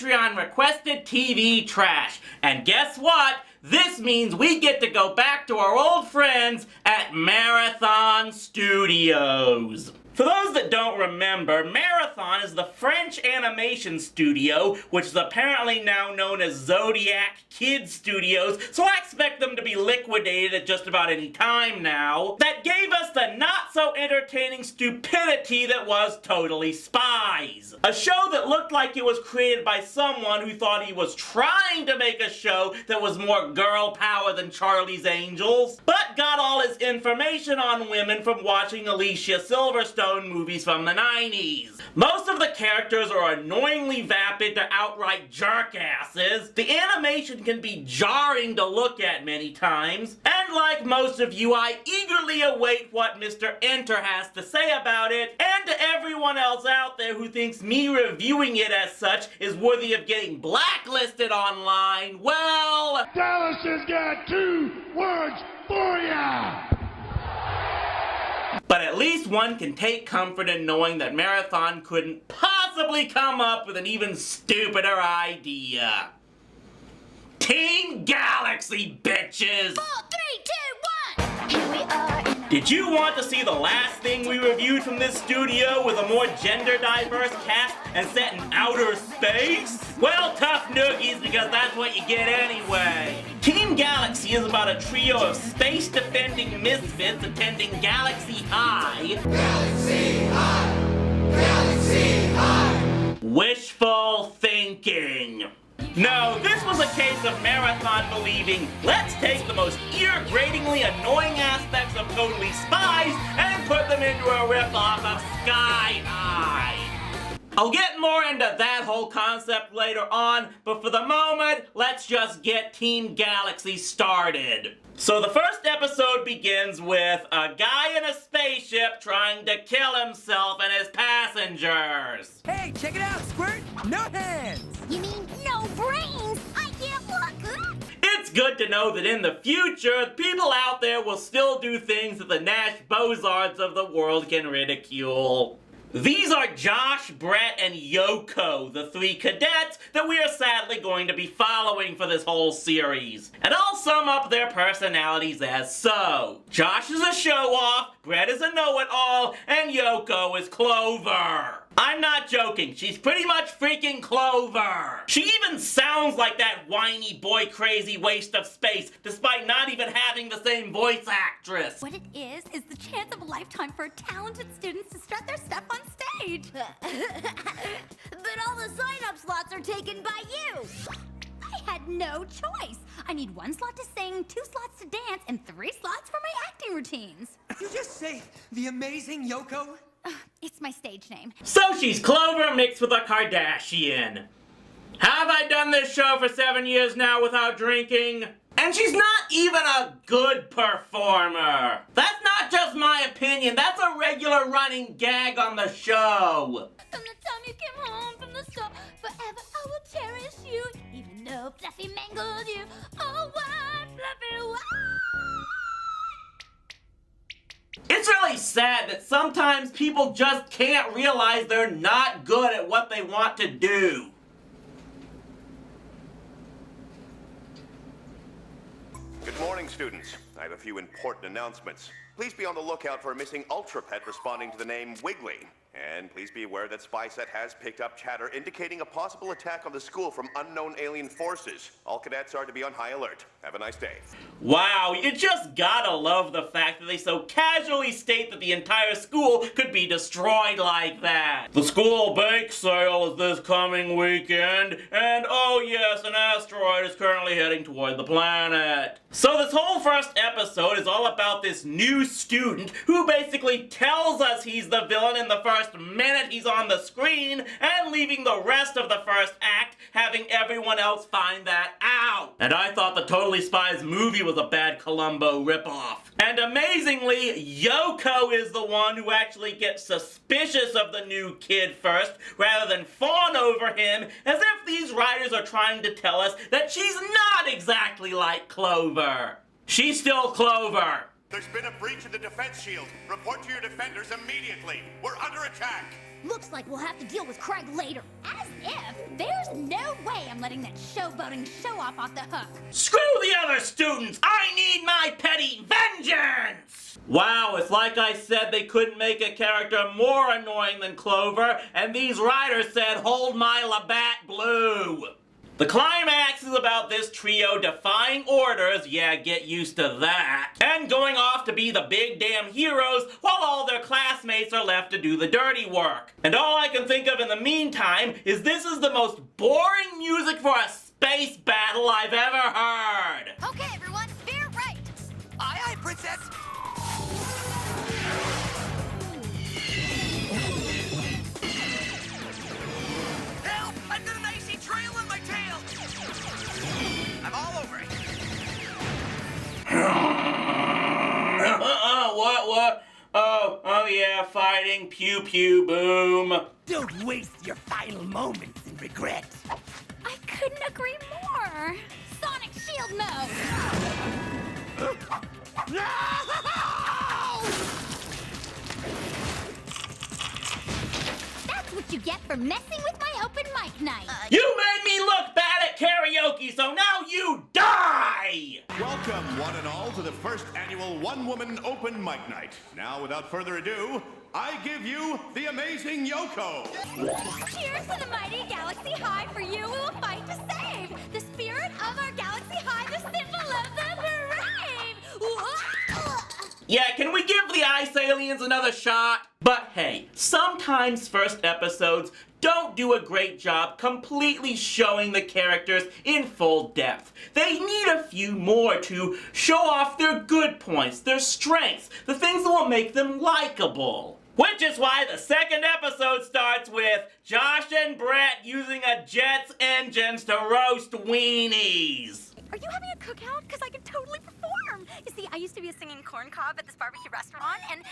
Patreon requested TV trash. And guess what? This means we get to go back to our old friends at Marathon Studios. For those that don't remember, Marathon is the French animation studio, which is apparently now known as Zodiac Kid Studios, so I expect them to be liquidated at just about any time now, that gave us the not-so-entertaining stupidity that was Totally Spies. A show that looked like it was created by someone who thought he was trying to make a show that was more girl power than Charlie's Angels, but got all his information on women from watching Alicia Silverstone movies from the 90s. Most of the characters are annoyingly vapid to outright jerkasses. The animation can be jarring to look at many times, and like most of you, I eagerly await what Mr. Enter has to say about it, and to everyone else out there who thinks me reviewing it as such is worthy of getting blacklisted online, well... Dallas has got 2 words for ya! But at least one can take comfort in knowing that Marathon couldn't possibly come up with an even stupider idea. Team Galaxy, bitches! 4, 3, 2, 1! Here we are. Did you want to see the last thing we reviewed from this studio with a more gender-diverse cast and set in outer space? Well, tough noogies, because that's what you get anyway. Team Galaxy is about a trio of space-defending misfits attending Galaxy High. Galaxy High! Galaxy High! Wishful thinking. No, this was a case of Marathon believing, let's take the most ear-gratingly annoying aspects of Totally Spies and put them into a ripoff of Sky High. I'll get more into that whole concept later on, but for the moment, let's just get Team Galaxy started. So the first episode begins with a guy in a spaceship trying to kill himself and his passengers. Hey, check it out, Squirt! No hands! You mean no brains? I can't walk! It's good to know that in the future, people out there will still do things that the Nash Bozards of the world can ridicule. These are Josh, Brett, and Yoko, the 3 cadets that we are sadly going to be following for this whole series. And I'll sum up their personalities as so. Josh is a show-off, Brett is a know-it-all, and Yoko is Clover. I'm not joking, she's pretty much freaking Clover. She even sounds like that whiny boy-crazy waste of space, despite not even having the same voice actress. What it is the chance of a lifetime for talented students to strut their stuff on stage. But all the sign-up slots are taken by you. I had no choice. I need 1 slot to sing, 2 slots to dance, and 3 slots for my acting routines. Did you just say the amazing Yoko? It's my stage name. So she's Clover mixed with a Kardashian. Have I done this show for 7 years now without drinking? And she's not even a good performer. That's not just my opinion, that's a regular running gag on the show. From the time you came home from the store, forever I will cherish you, even though Fluffy mangled you. Oh, why, Fluffy, why? It's really sad that sometimes people just can't realize they're not good at what they want to do. Good morning, students. I have a few important announcements. Please be on the lookout for a missing Ultra Pet responding to the name Wiggly. And please be aware that SpySet has picked up chatter indicating a possible attack on the school from unknown alien forces. All cadets are to be on high alert. Have a nice day. Wow, you just gotta love the fact that they so casually state that the entire school could be destroyed like that. The school bake sale is this coming weekend, and oh yes, an asteroid is currently heading toward the planet. So this whole first episode is all about this new student who basically tells us he's the villain in the first minute he's on the screen, and leaving the rest of the first act having everyone else find that out. And I thought the Totally Spies movie was a bad Columbo ripoff. And amazingly, Yoko is the one who actually gets suspicious of the new kid first, rather than fawn over him, as if these writers are trying to tell us that she's not exactly like Clover. She's still Clover. There's been a breach of the defense shield. Report to your defenders immediately. We're under attack. Looks like we'll have to deal with Craig later. As if! There's no way I'm letting that showboating show-off off the hook. Screw the other students! I need my petty vengeance! Wow, it's like I said they couldn't make a character more annoying than Clover, and these writers said, hold my Labatt Blue. The climax is about this trio defying orders, yeah, get used to that, and going off to be the big damn heroes while all their classmates are left to do the dirty work. And all I can think of in the meantime is this is the most boring music for a space battle I've ever heard. Okay, everyone, veer right. Aye, aye, princess. Help! I've got an icy trail on my tail. I'm all over it. What? Oh yeah, fighting, pew pew boom. Don't waste your final moments in regret. I couldn't agree more. Sonic Shield mode. That's what you get for messing with my open mic night. You made me look bad at karaoke, so now you die! Welcome, one and all, to the first annual One-Woman Open Mic Night. Now, without further ado, I give you the amazing Yoko. Cheers to the mighty Galaxy High, for you we will fight to save the spirit of our Galaxy High, the symbol of the brave. Yeah, can we give the Ice Aliens another shot? But hey, sometimes first episodes don't do a great job completely showing the characters in full depth. They need a few more to show off their good points, their strengths, the things that will make them likable. Which is why the second episode starts with Josh and Brett using a jet's engines to roast weenies. Are you having a cookout? Because I can totally perform. You see, I used to be a singing corn cob at this barbecue restaurant, and...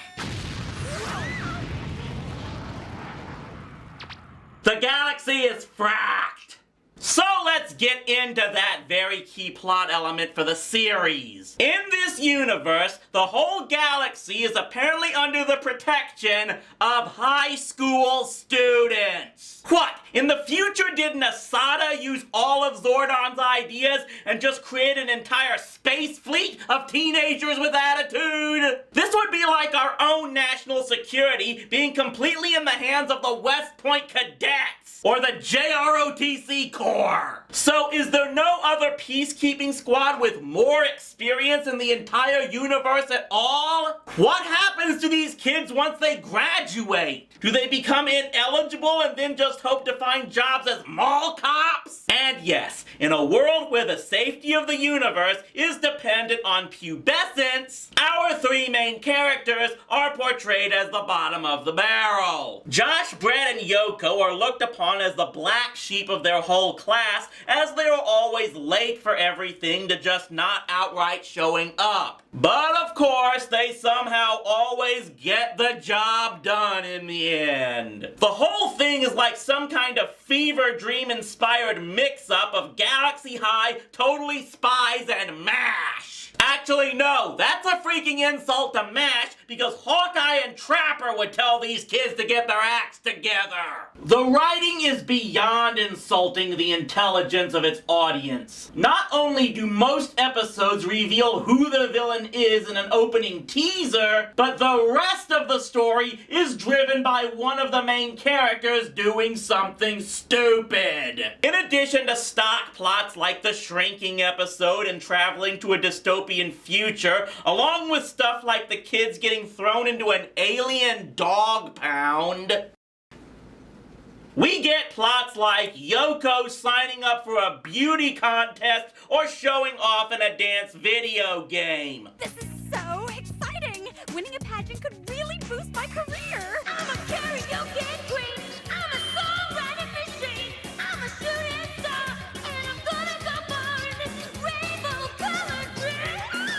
The galaxy is fracked! So let's get into that very key plot element for the series. In this universe, the whole galaxy is apparently under the protection of high school students. What? In the future, did Nasada use all of Zordon's ideas and just create an entire space fleet of teenagers with attitude? This would be like our own national security being completely in the hands of the West Point Cadets or the JROTC Corps. So is there no other peacekeeping squad with more experience in the entire universe at all? What happens to these kids once they graduate? Do they become ineligible and then just hope to find jobs as mall cops? And yes, in a world where the safety of the universe is dependent on pubescence, our three main characters are portrayed as the bottom of the barrel. Josh, Brett, and Yoko are looked upon as the black sheep of their whole class, as they are always late for everything to just not outright showing up. But of course, they somehow always get the job done in the end. The whole thing is like some kind of fever dream inspired mix-up of Galaxy High, Totally Spies, and MASH. Actually, no, that's a freaking insult to MASH because Hawkeye and Trapper would tell these kids to get their acts together. The writing is beyond insulting the intelligence of its audience. Not only do most episodes reveal who the villain is in an opening teaser, but the rest of the story is driven by one of the main characters doing something stupid. In addition to stock plots like the shrinking episode and traveling to a dystopian future, along with stuff like the kids getting thrown into an alien dog pound, we get plots like Yoko signing up for a beauty contest or showing off in a dance video game. This is so exciting! Winning a pageant could really boost my career! I'm a karaoke queen! I'm a songwriting machine! I'm a shooting star! And I'm gonna go far in this rainbow-colored dream!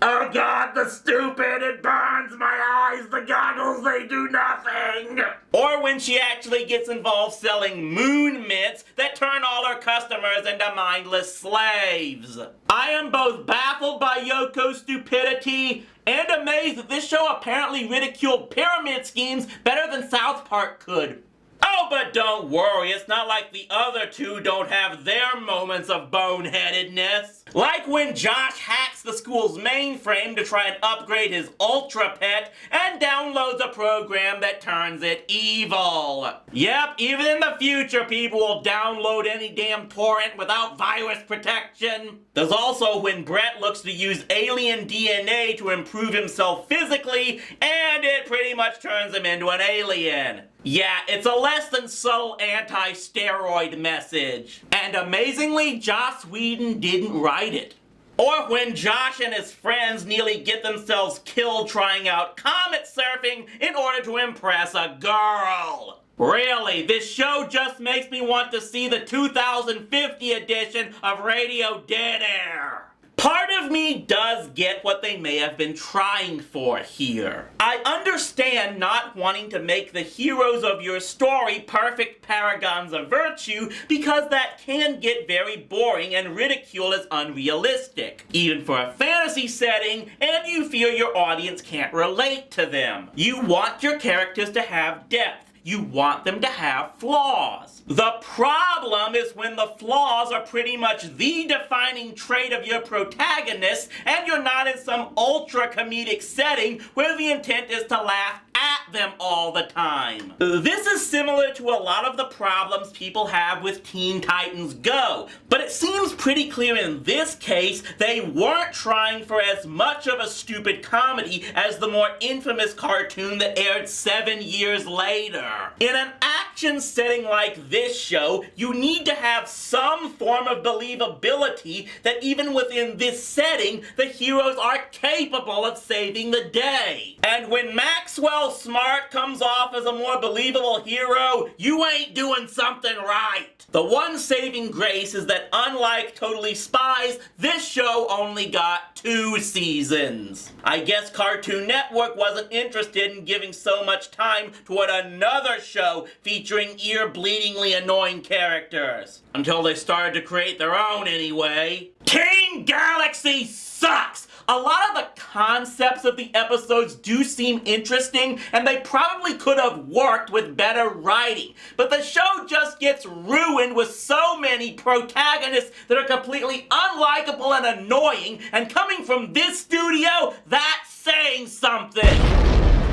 Oh god, the stupid! It burns my eyes, the goggles, they do nothing! Or when she actually gets involved selling moon mints that turn all her customers into mindless slaves. I am both baffled by Yoko's stupidity and amazed that this show apparently ridiculed pyramid schemes better than South Park could. Oh, but don't worry, it's not like the other two don't have their moments of boneheadedness. Like when Josh hacks the school's mainframe to try and upgrade his Ultra Pet and downloads a program that turns it evil. Yep, even in the future, people will download any damn torrent without virus protection. There's also when Brett looks to use alien DNA to improve himself physically, and it pretty much turns him into an alien. Yeah, it's a less than subtle anti-steroid message. And amazingly, Joss Whedon didn't write it. Or when Josh and his friends nearly get themselves killed trying out comet surfing in order to impress a girl. Really, this show just makes me want to see the 2050 edition of Radio Dead Air. Part of me does get what they may have been trying for here. I understand not wanting to make the heroes of your story perfect paragons of virtue because that can get very boring and ridiculed as unrealistic, even for a fantasy setting, and you fear your audience can't relate to them. You want your characters to have depth. You want them to have flaws. The problem is when the flaws are pretty much the defining trait of your protagonist and you're not in some ultra comedic setting where the intent is to laugh at them all the time. This is similar to a lot of the problems people have with Teen Titans Go, but it seems pretty clear in this case they weren't trying for as much of a stupid comedy as the more infamous cartoon that aired 7 years later. In an action setting like this show, you need to have some form of believability that even within this setting, the heroes are capable of saving the day. And when Maxwell Smart comes off as a more believable hero, you ain't doing something right. The one saving grace is that unlike Totally Spies, this show only got 2 seasons. I guess Cartoon Network wasn't interested in giving so much time toward another show featuring ear-bleedingly annoying characters. Until they started to create their own anyway. Team Galaxy sucks! A lot of the concepts of the episodes do seem interesting, and they probably could have worked with better writing. But the show just gets ruined with so many protagonists that are completely unlikable and annoying, and coming from this studio, that's saying something.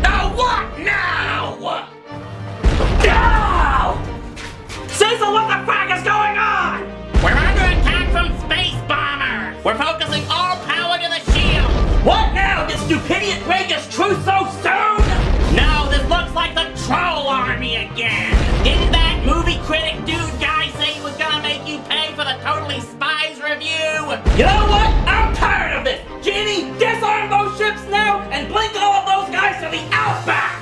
Now what now? No! Cecil, what the fuck is going on? We're under attack from space bombers! We're focusing all power to the shield! What now? Did stupidity break its truth so soon? No, this looks like the troll army again! Didn't that movie critic dude guy say he was gonna make you pay for the Totally Spies review? You know what? I'm tired of this! Genie, disarm those ships now and blink all of those guys to the outback!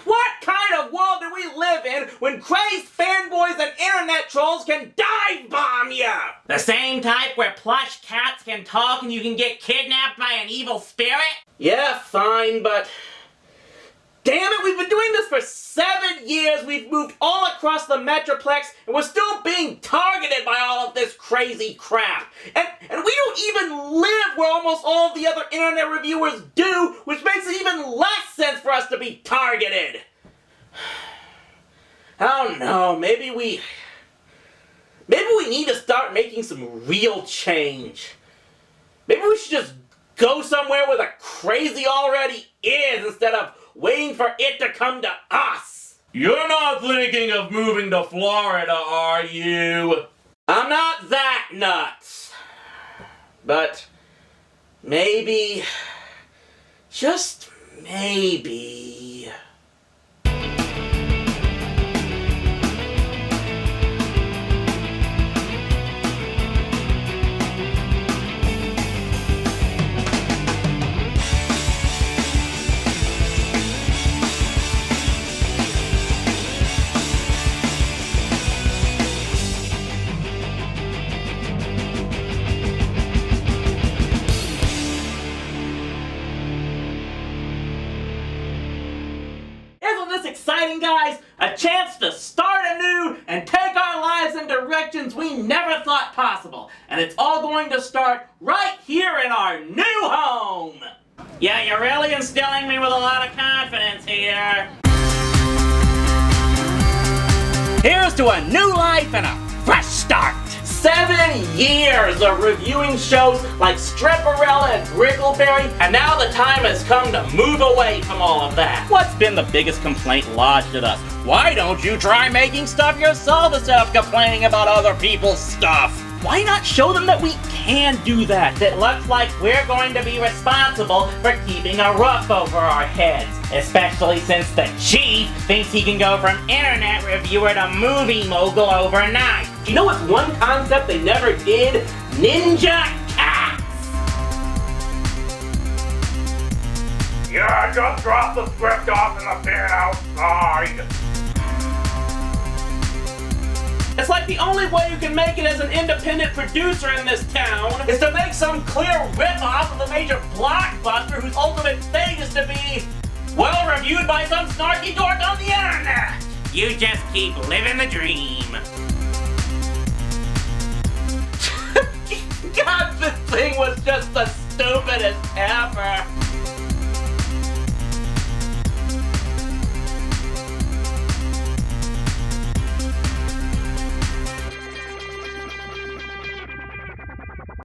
What kind of world do we live in when crazed fanboys and internet trolls can dive bomb you? The same type where plush cats can talk and you can get kidnapped by an evil spirit? Yeah, fine, but... Damn it, we've been doing this for 7 years, we've moved all across the Metroplex, and we're still being targeted by all of this crazy crap. And we don't even live where almost all of the other internet reviewers do, which makes it even less sense for us to be targeted. I don't know, maybe we need to start making some real change. Maybe we should just go somewhere where the crazy already is instead of waiting for it to come to us. You're not thinking of moving to Florida, are you? I'm not that nuts. But maybe, just maybe... most exciting, guys? A chance to start anew and take our lives in directions we never thought possible. And it's all going to start right here in our new home. Yeah, you're really instilling me with a lot of confidence here. Here's to a new life and a fresh start. 7 years of reviewing shows like Stripperella and Brickleberry, and now the time has come to move away from all of that. What's been the biggest complaint lodged at us? Why don't you try making stuff yourself instead of complaining about other people's stuff? Why not show them that we can do that? That looks like we're going to be responsible for keeping a roof over our heads. Especially since the chief thinks he can go from internet reviewer to movie mogul overnight. Do you know what's one concept they never did? Ninja cats! Yeah, just drop the script off in the bin outside. It's like the only way you can make it as an independent producer in this town is to make some clear rip-off of the major blockbuster whose ultimate fate is to be, well, reviewed by some snarky dork on the internet. You just keep living the dream. God, this thing was just the stupidest ever.